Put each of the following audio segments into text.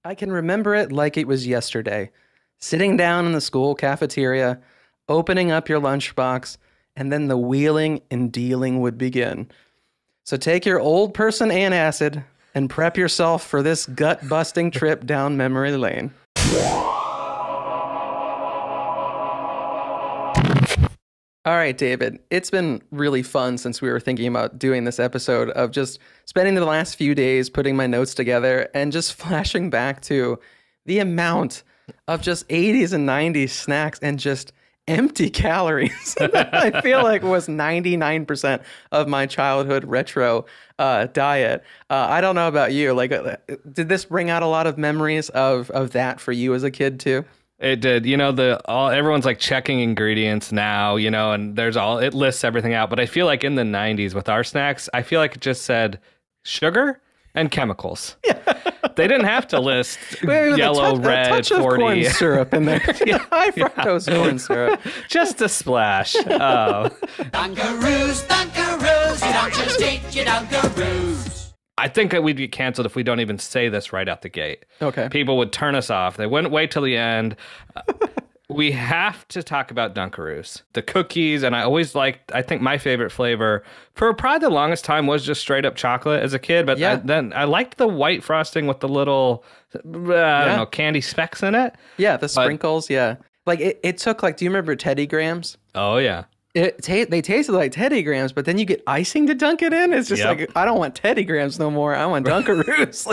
I can remember it like it was yesterday. Sitting down in the school cafeteria, opening up your lunchbox, and then the wheeling and dealing would begin. So take your old person antacid and prep yourself for this gut-busting trip down memory lane. All right, David, it's been really fun since we were thinking about doing this episode of just spending the last few days putting my notes together and just flashing back to the amount of just 80s and 90s snacks and just empty calories that I feel like was 99% of my childhood retro diet. I don't know about you. Did this bring out a lot of memories of that for you as a kid too? It did. Everyone's like checking ingredients now, and it lists everything out. But I feel like in the 90s with our snacks, I feel like it just said sugar and chemicals. Yeah. They didn't have to list yellow, red, a touch 40. Of corn syrup in there. High fructose corn syrup. Just a splash. Oh. Dunkaroos, Dunkaroos, you don't just eat your Dunkaroos. I think we'd get canceled if we don't even say this right out the gate. Okay. People would turn us off. They wouldn't wait till the end. We have to talk about Dunkaroos. The cookies, and I think my favorite flavor for probably the longest time was just straight up chocolate as a kid. But then I liked the white frosting with the little, I don't know, candy specks in it. Yeah, the sprinkles, yeah. Like it took do you remember Teddy Grahams? Oh, yeah. They tasted like Teddy Grahams, but then you get icing to dunk it in. It's just I don't want Teddy Grahams no more. I want Dunkaroos.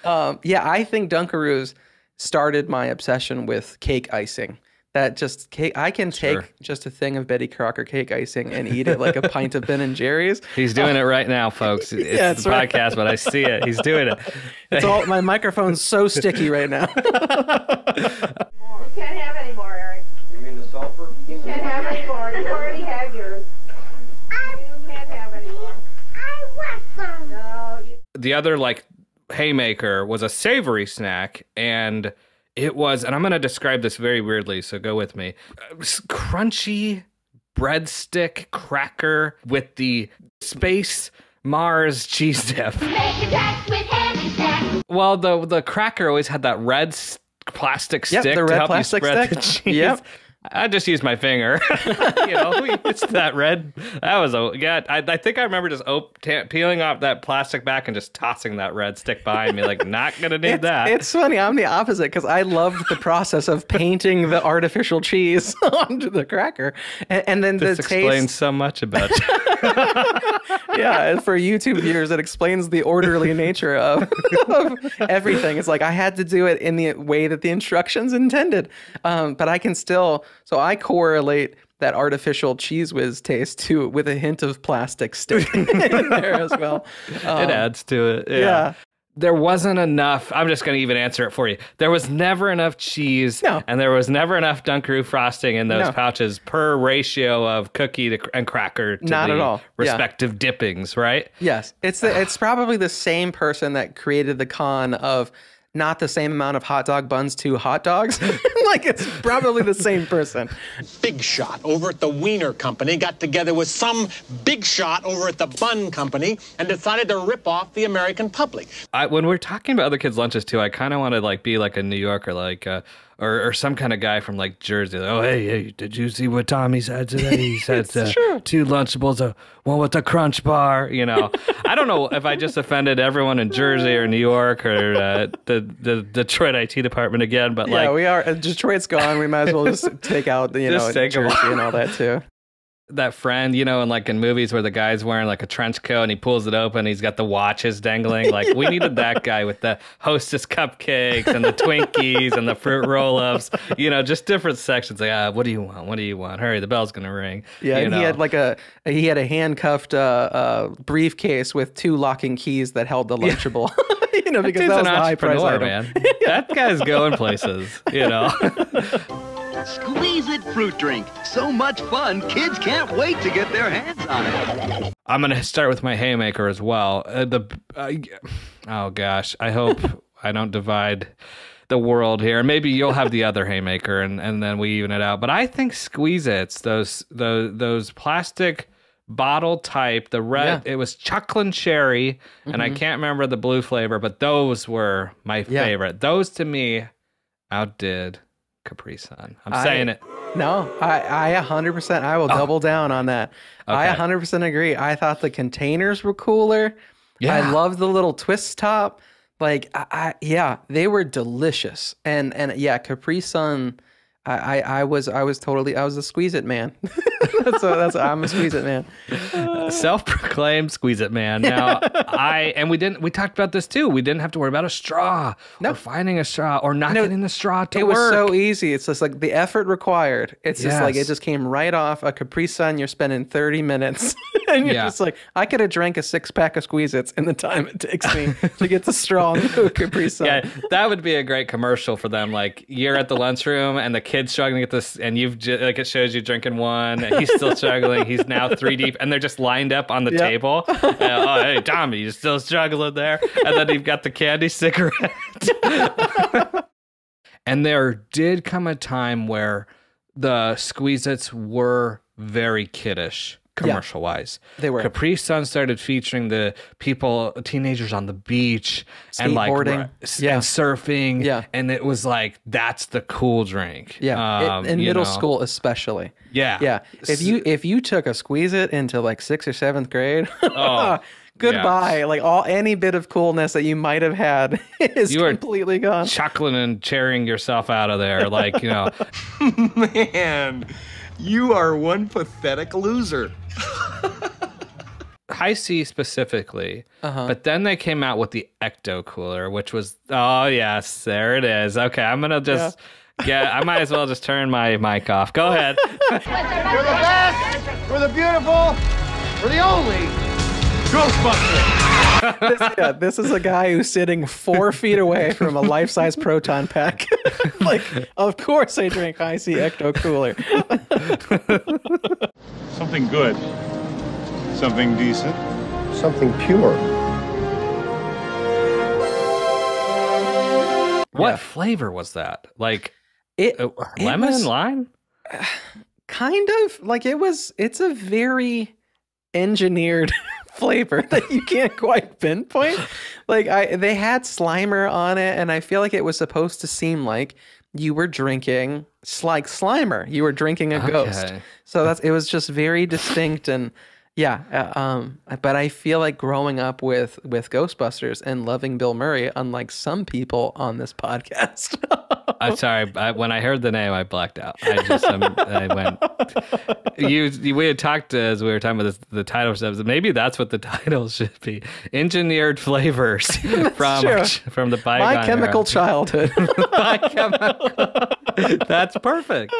I think Dunkaroos started my obsession with cake icing. That just cake, I can take just a thing of Betty Crocker cake icing and eat it like a pint of Ben and Jerry's. He's doing it right now, folks. It's the podcast, but I see it. He's doing it. It's all my microphone's so sticky right now. You can't have any more, Eric. You mean the sulfur? You can't have any more. You already have yours. You can't have any more. I want some. No. The other haymaker was a savory snack, and it was, and I'm going to describe this very weirdly, so go with me. Crunchy breadstick cracker with the Space Mars cheese dip. Well, the cracker always had that red plastic stick the red to help plastic you spread stick. the cheese. Yep. I just used my finger. It's that red. That was I think I remember just peeling off that plastic back and just tossing that red stick behind me. Not gonna need that. It's funny. I'm the opposite because I loved the process of painting the artificial cheese onto the cracker, and then this the explains taste. so much about you. Yeah, and for YouTube viewers, it explains the orderly nature of everything. It's like I had to do it in the way that the instructions intended, but I can still. So I correlate that artificial Cheese Whiz taste with a hint of plastic stick in there as well. It adds to it. Yeah. There wasn't enough. I'm just going to even answer it for you. There was never enough cheese, and there was never enough Dunkaroo frosting in those pouches per ratio of cookie and cracker to Not the at all. respective dippings, right? Yes. It's probably the same person that created the con of not the same amount of hot dog buns to hot dogs. It's probably the same person. Big shot over at the Wiener Company got together with some big shot over at the Bun Company and decided to rip off the American public. When we're talking about other kids' lunches too, I kind of want to be like a New Yorker, or some kind of guy from Jersey. Oh, hey, did you see what Tommy said today? He said 2 Lunchables, one with a crunch bar. I don't know if I just offended everyone in Jersey or New York or the Detroit IT department again, but we are. Detroit's gone. We might as well just take out the Jersey and all that too. That friend, in movies where the guy's wearing a trench coat and he pulls it open, he's got the watches dangling. We needed that guy with the Hostess cupcakes and the Twinkies and the fruit roll-ups, just different sections. What do you want? What do you want? Hurry, the bell's going to ring. Yeah, and he had a handcuffed briefcase with 2 locking keys that held the Lunchable. Because that was the high price item. Man. That guy's going places, Squeeze It fruit drink. So much fun, kids can't wait to get their hands on it. I'm going to start with my haymaker as well. Oh, gosh. I hope I don't divide the world here. Maybe you'll have the other haymaker and then we even it out. But I think Squeeze-Its, those plastic bottle type. The red, it was chocolate cherry, and I can't remember the blue flavor, but those were my favorite. Those to me outdid Capri Sun. I'm saying it. No, I 100%. I will double down on that. Okay. I 100% agree. I thought the containers were cooler. Yeah. I love the little twist top. Like, they were delicious. And yeah, Capri Sun. I was a squeeze it man. I'm a squeeze it man. Self-proclaimed squeeze it man. Now we talked about this too. We didn't have to worry about a straw or finding a straw or not getting the straw to work. It was so easy. It's just like the effort required. It's just like, it just came right off a Capri Sun. You're spending 30 minutes and you're just like, I could have drank a 6-pack of Squeeze-Its in the time it takes me to get the straw into a Capri Sun. Yeah, that would be a great commercial for them. Like, you're at the lunchroom and the kid's struggling to get this, and like, it shows you drinking one, and he's still struggling. He's now 3 deep, and they're just lined up on the table. Oh, hey, Tommy, you're still struggling there. And then you've got the candy cigarette. And there did come a time where the Squeeze-Its were very kiddish. Commercial wise, they were. Capri Sun started featuring the teenagers on the beach and skateboarding, and surfing, and it was like, that's the cool drink. In middle school especially. Yeah. If you took a Squeeze-It into like 6th or 7th grade, goodbye. Like, any bit of coolness that you might have had is completely gone. Chuckling and cheering yourself out of there, like, Man, you are one pathetic loser. High C specifically, but then they came out with the Ecto Cooler, which was, oh yes, there it is. Okay, I'm gonna just I might as well just turn my mic off. Go ahead. We're the best, we're the beautiful, we're the only Ghostbusters. This is a guy who's sitting 4 feet away from a life-size proton pack. Like, of course I drink High C Ecto Cooler. Something good. Something decent. Something pure. What flavor was that? Like, lemon and lime? Kind of. Like, it's a very engineered flavor that you can't quite pinpoint. Like, they had Slimer on it, and I feel like it was supposed to seem like you were drinking like Slimer. You were drinking a ghost. So it was just very distinct, and but I feel like growing up with Ghostbusters and loving Bill Murray, unlike some people on this podcast. I'm sorry. When I heard the name, I blacked out. I went. We had talked as we were talking about the title stuff. Maybe that's what the title should be: engineered flavors from the bygone My Chemical era. Childhood. My Chemical. That's perfect.